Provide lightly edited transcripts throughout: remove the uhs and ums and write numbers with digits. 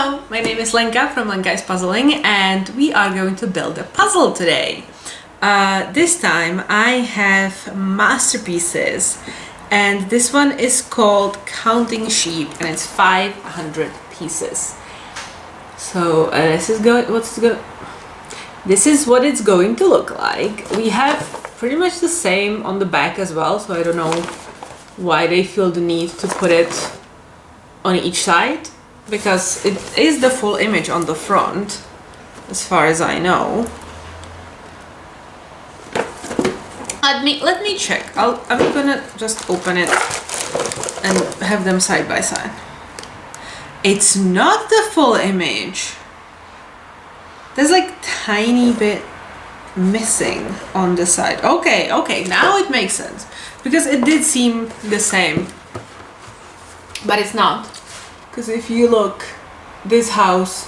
Hello, my name is Lenka from Lenka's Puzzling, and we are going to build a puzzle today. This time I have masterpieces, and this one is called Counting Sheep, and it's 500 pieces. So this is what it's going to look like. We have pretty much the same on the back as well, so I don't know why they feel the need to put it on each side, because it is the full image on the front as far as I know. Let me check. I'm gonna just open it and have them side by side. It's not the full image. There's like tiny bit missing on the side. Okay, now it makes sense, because it did seem the same, but it's not. Because if you look, this house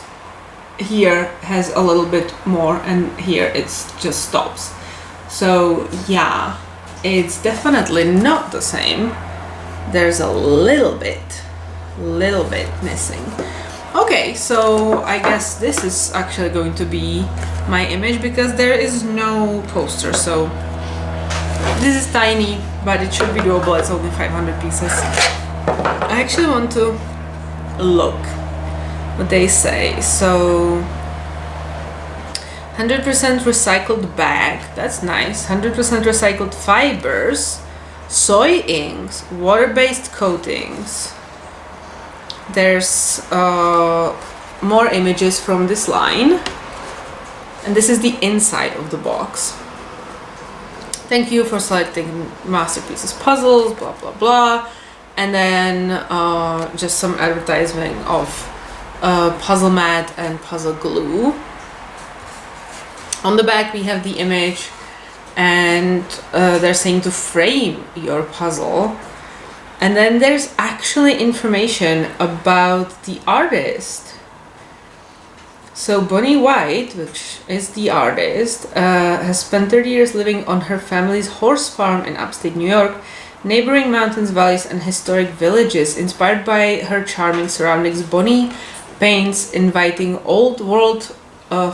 here has a little bit more, and here it's just stops. So yeah, it's definitely not the same. There's a little bit missing. Okay, so I guess this is actually going to be my image, because there is no poster. So this is tiny, but it should be doable. It's only 500 pieces. I actually want to look what they say. So 100% recycled bag, that's nice. 100% recycled fibers, soy inks, water-based coatings. There's more images from this line, and this is the inside of the box. Thank you for selecting masterpieces puzzles, blah blah blah. And then just some advertising of puzzle mat and puzzle glue. On the back we have the image, and they're saying to frame your puzzle. And then there's actually information about the artist. So Bonnie White, which is the artist, has spent 30 years living on her family's horse farm in upstate New York, neighboring mountains, valleys, and historic villages. Inspired by her charming surroundings, Bonnie paints inviting old world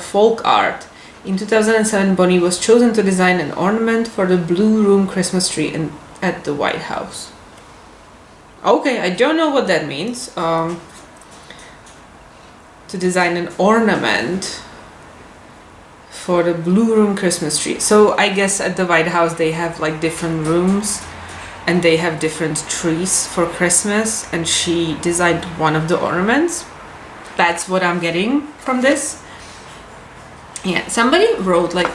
folk art. In 2007, Bonnie was chosen to design an ornament for the Blue Room Christmas tree at the White House. Okay, I don't know what that means. To design an ornament for the Blue Room Christmas tree. So I guess at the White House they have like different rooms, and they have different trees for Christmas, and she designed one of the ornaments. That's what I'm getting from this. Yeah, somebody wrote like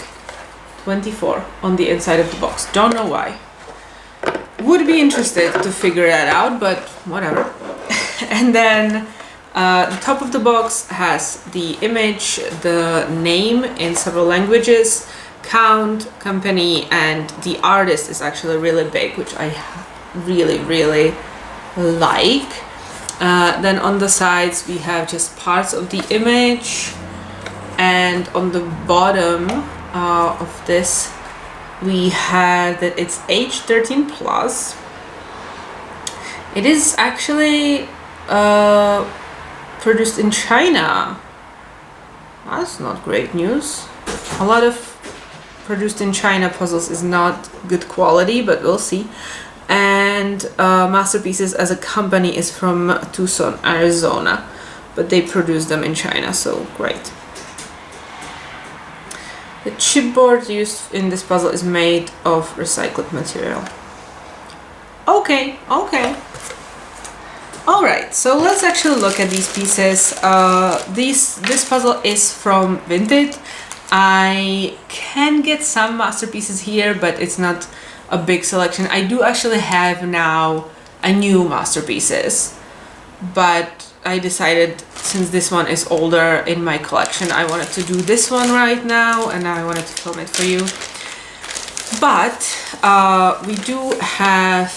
24 on the inside of the box. Don't know why. Would be interested to figure that out, but whatever. And then the top of the box has the image, the name in several languages, count, company, and the artist is actually really big, which I really like. Then on the sides we have just parts of the image, and on the bottom of this we have that it's age 13 plus. It is actually produced in China. That's not great news. A lot of produced in China puzzles is not good quality, but we'll see. And Masterpieces as a company is from Tucson, Arizona, but they produce them in China, so great. The chipboard used in this puzzle is made of recycled material. Okay. Alright, so let's actually look at these pieces. This puzzle is from Vinted. I can get some masterpieces here, but it's not a big selection. I do actually have now a new masterpieces, but I decided, since this one is older in my collection, I wanted to do this one right now, and I wanted to film it for you. But we do have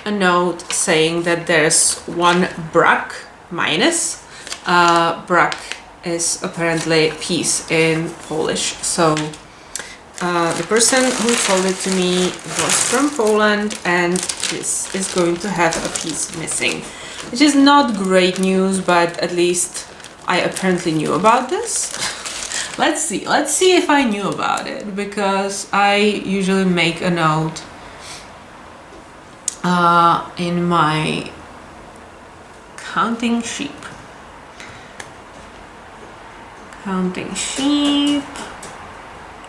a note saying that there's one brak minus. Brak is apparently piece in Polish. So the person who told it to me was from Poland, and this is going to have a piece missing, which is not great news, but at least I apparently knew about this. Let's see if I knew about it, because I usually make a note in my counting sheep. Counting sheep.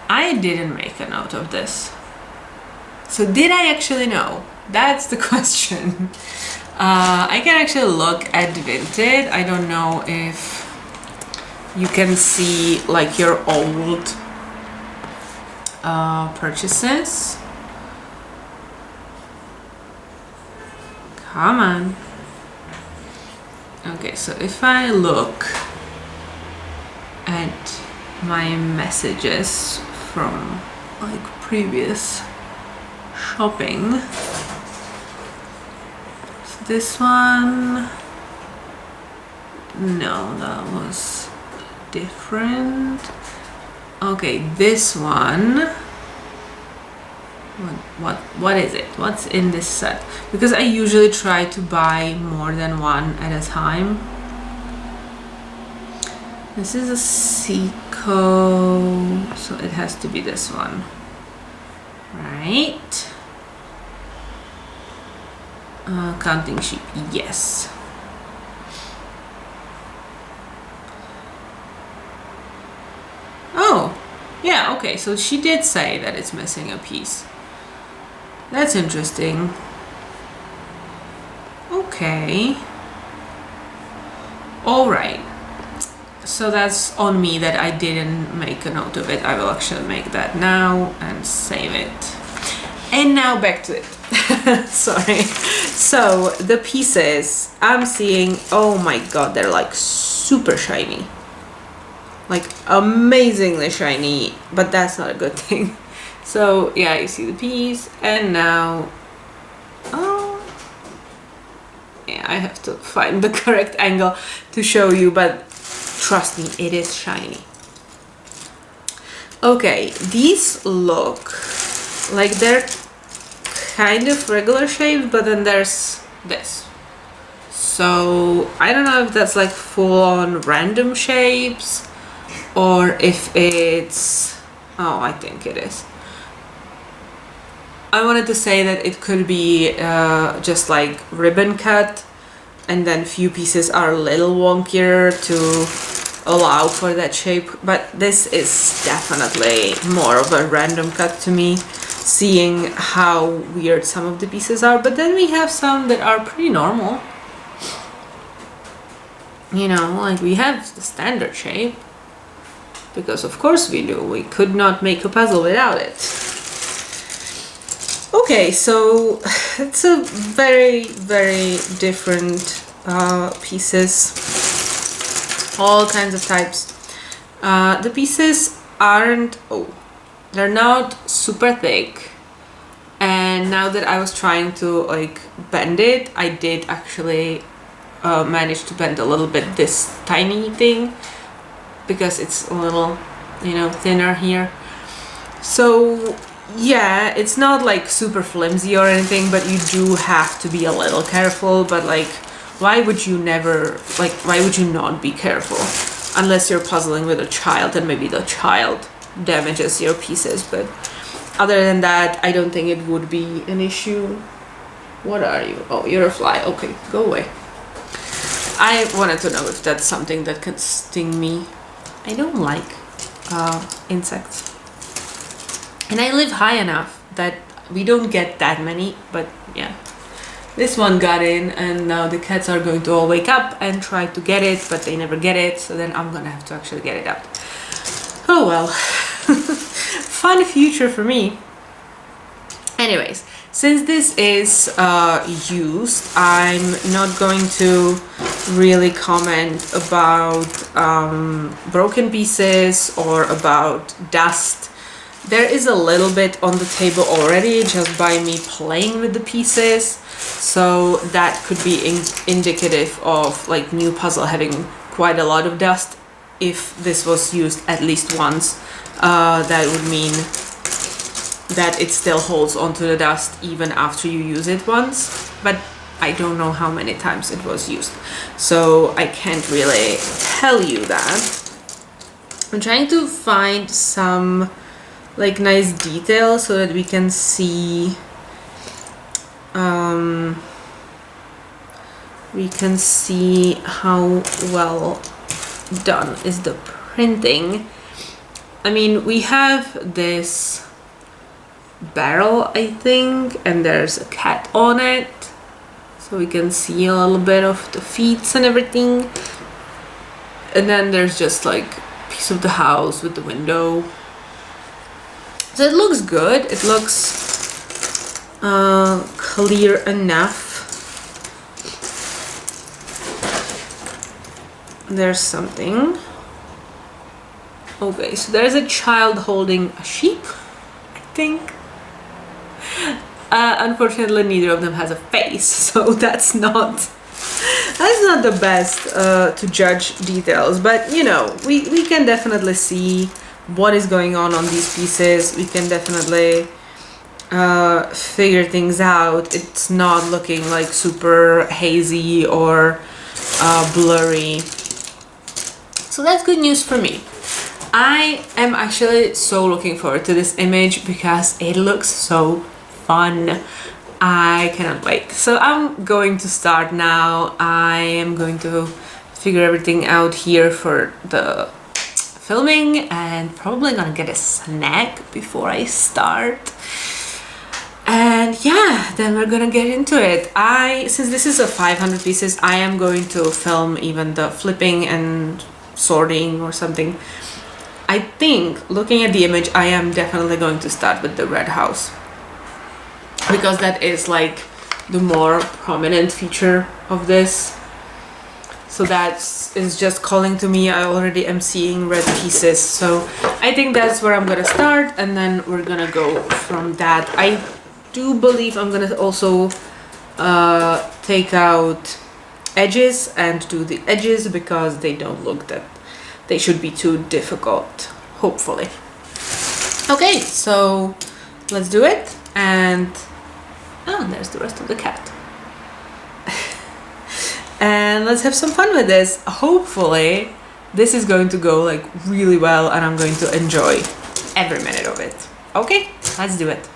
I didn't make a note of this. So did I actually know? That's the question. I can actually look at Vinted. I don't know if you can see like your old purchases. Come on. Okay, so if I look at my messages from like previous shopping, so this one, no, that was different. Okay, this one, what is it? What's in this set? Because I usually try to buy more than one at a time. This is a Seco, so it has to be this one, right? Counting sheep, yes. Oh, yeah, okay, so she did say that it's missing a piece. That's interesting. Okay. All right. So that's on me that I didn't make a note of it. I will actually make that now and save it. And now back to it. Sorry. So the pieces I'm seeing, oh my god, they're like super shiny. Like amazingly shiny, but that's not a good thing. So yeah, you see the piece, and now, oh, yeah, I have to find the correct angle to show you, but trust me, it is shiny. Okay, these look like they're kind of regular shapes, but then there's this. So I don't know if that's like full-on random shapes, or if it's, oh, I think it is. I wanted to say that it could be just like ribbon cut, and then few pieces are a little wonkier to allow for that shape, but this is definitely more of a random cut to me, seeing how weird some of the pieces are. But then we have some that are pretty normal, you know, like we have the standard shape, because of course we do, we could not make a puzzle without it. Okay, so it's a very, very different pieces, all kinds of types. The pieces aren't, oh, they're not super thick, and now that I was trying to like bend it, I did actually manage to bend a little bit this tiny thing, because it's a little, you know, thinner here. So yeah, it's not like super flimsy or anything, but you do have to be a little careful. But like, why would you never, like, why would you not be careful? Unless you're puzzling with a child, and maybe the child damages your pieces. But other than that, I don't think it would be an issue. What are you? Oh, you're a fly. Okay, go away. I wanted to know if that's something that could sting me. I don't like insects. And I live high enough that we don't get that many, but yeah. This one got in, and now the cats are going to all wake up and try to get it, but they never get it, so then I'm gonna have to actually get it out. Oh well. Fun future for me. Anyways, since this is used, I'm not going to really comment about broken pieces or about dust. There is a little bit on the table already just by me playing with the pieces, so that could be indicative of like new puzzle having quite a lot of dust. If this was used at least once, that would mean that it still holds onto the dust even after you use it once, but I don't know how many times it was used, so I can't really tell you that. I'm trying to find some like nice details so that we can see how well done is the printing. I mean, we have this barrel, I think, and there's a cat on it, so we can see a little bit of the feet and everything. And then there's just like a piece of the house with the window. So it looks good. It looks clear enough. There's something. Okay, so there's a child holding a sheep, I think. Unfortunately, neither of them has a face, so that's not the best to judge details. But you know, we can definitely see what is going on these pieces. We can definitely figure things out. It's not looking like super hazy or blurry. So that's good news for me. I am actually so looking forward to this image because it looks so fun. I cannot wait. So I'm going to start now. I am going to figure everything out here for the filming and probably gonna get a snack before I start. And yeah, then we're gonna get into it. Since this is a 500 pieces, I am going to film even the flipping and sorting or something. I think, looking at the image, I am definitely going to start with the red house, because that is like the more prominent feature of this. So that is just calling to me. I already am seeing red pieces, so I think that's where I'm gonna start, and then we're gonna go from that. I do believe I'm gonna also take out edges and do the edges, because they don't look that they should be too difficult, hopefully. Okay, so let's do it. And there's the rest of the cat. And let's have some fun with this. Hopefully this is going to go like really well and I'm going to enjoy every minute of it. Okay, let's do it.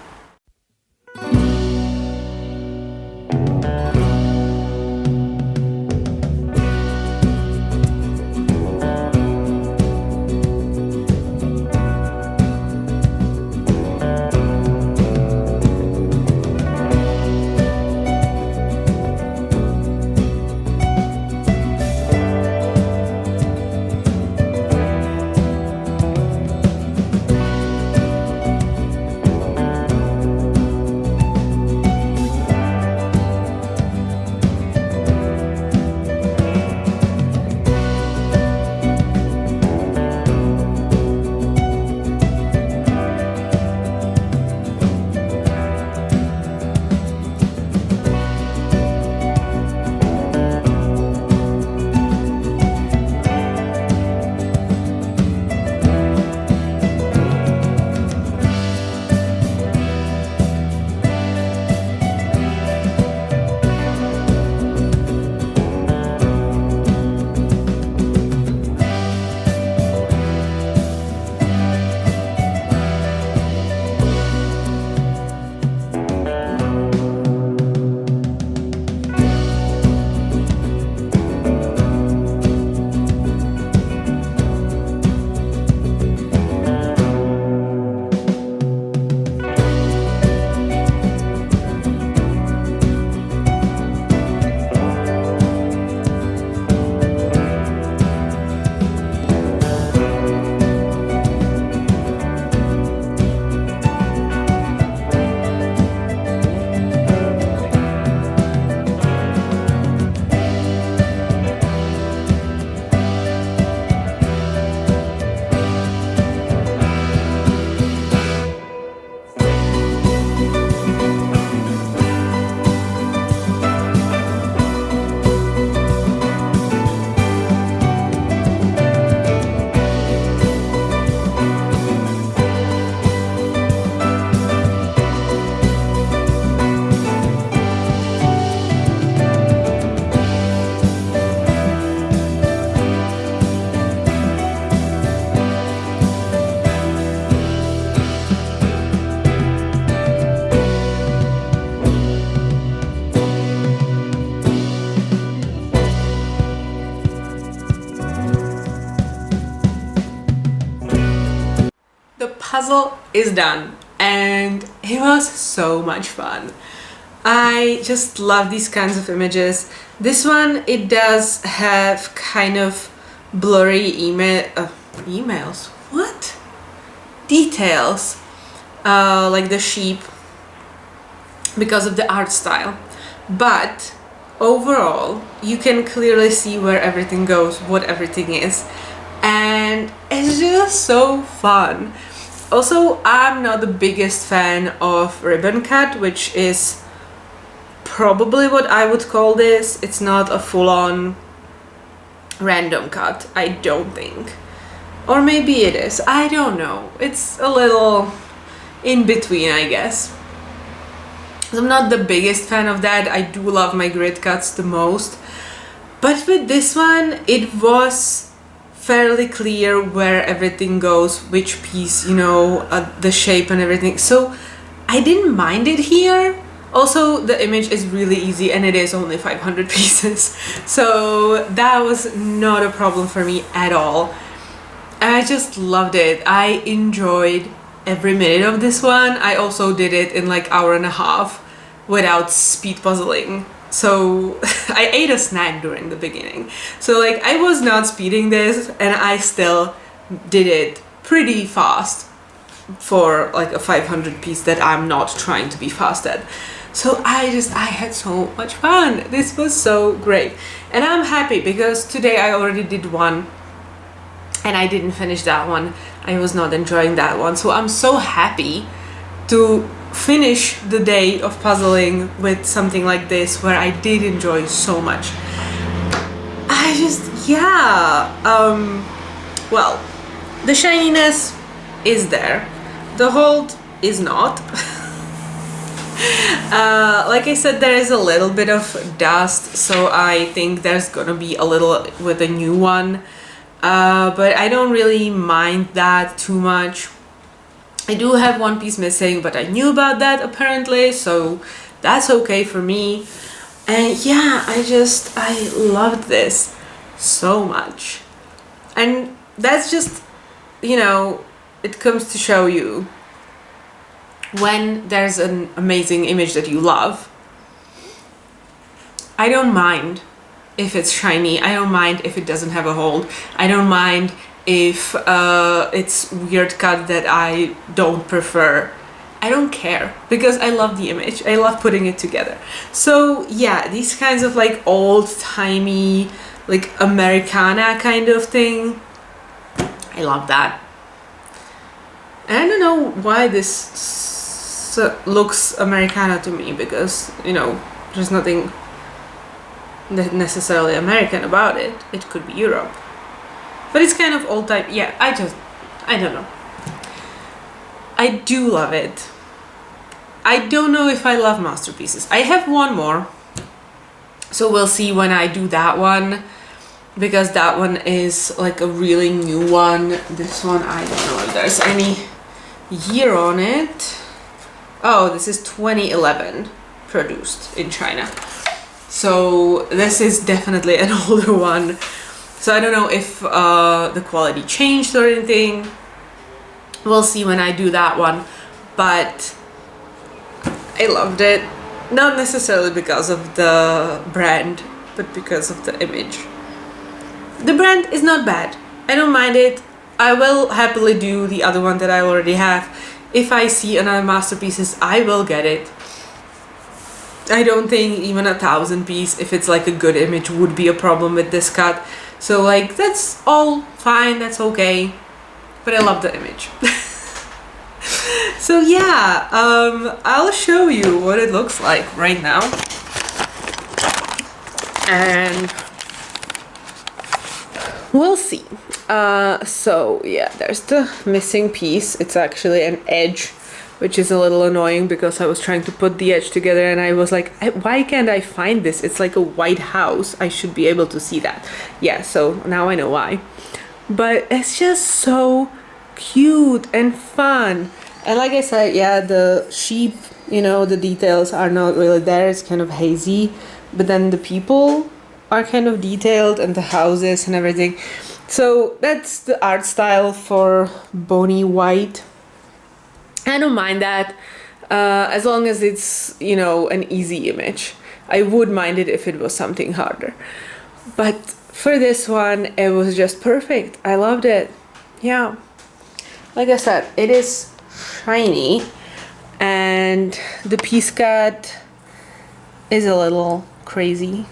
puzzle is done, and it was so much fun. I just love these kinds of images. This one, it does have kind of blurry emails. What? Details, like the sheep, because of the art style. But overall, you can clearly see where everything goes, what everything is. And it's just so fun. Also, I'm not the biggest fan of ribbon cut, which is probably what I would call this. It's not a full-on random cut, I don't think. Or maybe it is, I don't know. It's a little in between, I guess. I'm not the biggest fan of that. I do love my grid cuts the most. But with this one, it was fairly clear where everything goes, which piece, you know, the shape and everything. So I didn't mind it here. Also, the image is really easy and it is only 500 pieces. So that was not a problem for me at all. And I just loved it. I enjoyed every minute of this one. I also did it in like hour and a half without speed puzzling. So I ate a snack during the beginning. So like I was not speeding this, and I still did it pretty fast for like a 500 piece that I'm not trying to be fast at. So I had so much fun. This was so great. And I'm happy because today I already did one and I didn't finish that one. I was not enjoying that one. So I'm so happy to finish the day of puzzling with something like this where I did enjoy so much. I just, yeah. Well, the shininess is there. The hold is not. Like I said, there is a little bit of dust, so I think there's gonna be a little with a new one. But I don't really mind that too much. I do have one piece missing, but I knew about that apparently, so that's okay for me. And yeah, I loved this so much. And that's just, you know, it comes to show you when there's an amazing image that you love, I don't mind if it's shiny, I don't mind if it doesn't have a hold, I don't mind if it's weird cut that I don't prefer. I don't care, because I love the image, I love putting it together. So yeah, these kinds of like old-timey, like Americana kind of thing, I love that. And I don't know why this looks Americana to me, because, you know, there's nothing necessarily American about it. It could be Europe. But it's kind of old type. Yeah, I don't know. I do love it. I don't know if I love masterpieces. I have one more. So we'll see when I do that one, because that one is like a really new one. This one, I don't know if there's any year on it. Oh, this is 2011 produced in China. So this is definitely an older one. So I don't know if the quality changed or anything. We'll see when I do that one. But I loved it. Not necessarily because of the brand, but because of the image. The brand is not bad. I don't mind it. I will happily do the other one that I already have. If I see another masterpieces, I will get it. I don't think even 1,000 piece, if it's like a good image, would be a problem with this cut. So like, that's all fine, that's okay. But I love the image. So yeah, I'll show you what it looks like right now. And we'll see. So yeah, there's the missing piece. It's actually an edge, which is a little annoying because I was trying to put the edge together and I was like, why can't I find this? It's like a white house. I should be able to see that. Yeah, so now I know why. But it's just so cute and fun. And like I said, yeah, the sheep, you know, the details are not really there. It's kind of hazy. But then the people are kind of detailed, and the houses and everything. So that's the art style for Bony White. I don't mind that, as long as it's, you know, an easy image. I would mind it if it was something harder. But for this one, it was just perfect. I loved it. Yeah. Like I said, it is shiny, and the piece cut is a little crazy.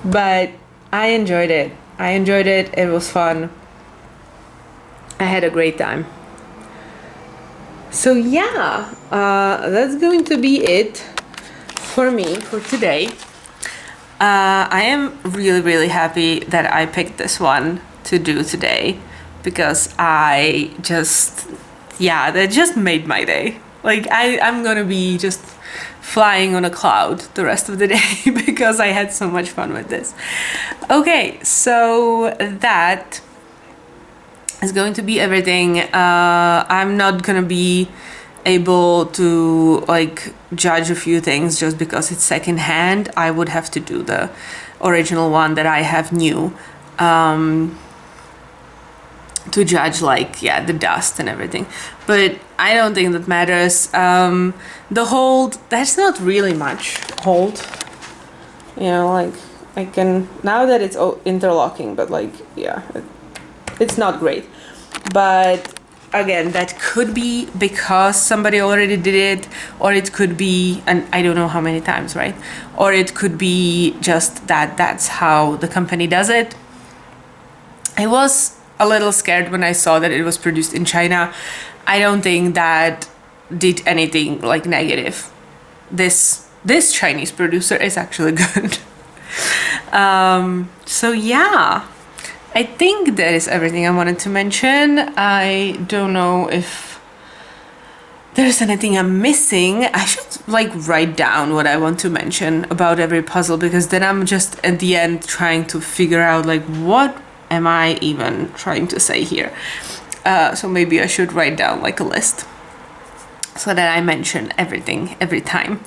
But I enjoyed it. I enjoyed it. It was fun. I had a great time. So yeah, that's going to be it for me for today. I am really happy that I picked this one to do today, because I just, yeah, that just made my day. Like I'm gonna be just flying on a cloud the rest of the day because I had so much fun with this. Okay, so that is going to be everything. I'm not gonna be able to like judge a few things just because it's secondhand. I would have to do the original one that I have new, to judge, like, yeah, the dust and everything. But I don't think that matters. The hold, that's not really much hold, you know, like I can, now that it's interlocking, but like, yeah, it's not great. But again, that could be because somebody already did it, or it could be, and I don't know how many times, right? Or it could be just that that's how the company does it. I was a little scared when I saw that it was produced in China. I don't think that did anything like negative. This Chinese producer is actually good. So yeah, I think that is everything I wanted to mention. I don't know if there's anything I'm missing. I should like write down what I want to mention about every puzzle, because then I'm just at the end trying to figure out like what am I even trying to say here. So maybe I should write down like a list so that I mention everything every time.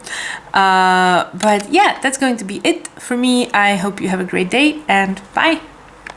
But yeah, that's going to be it for me. I hope you have a great day, and bye.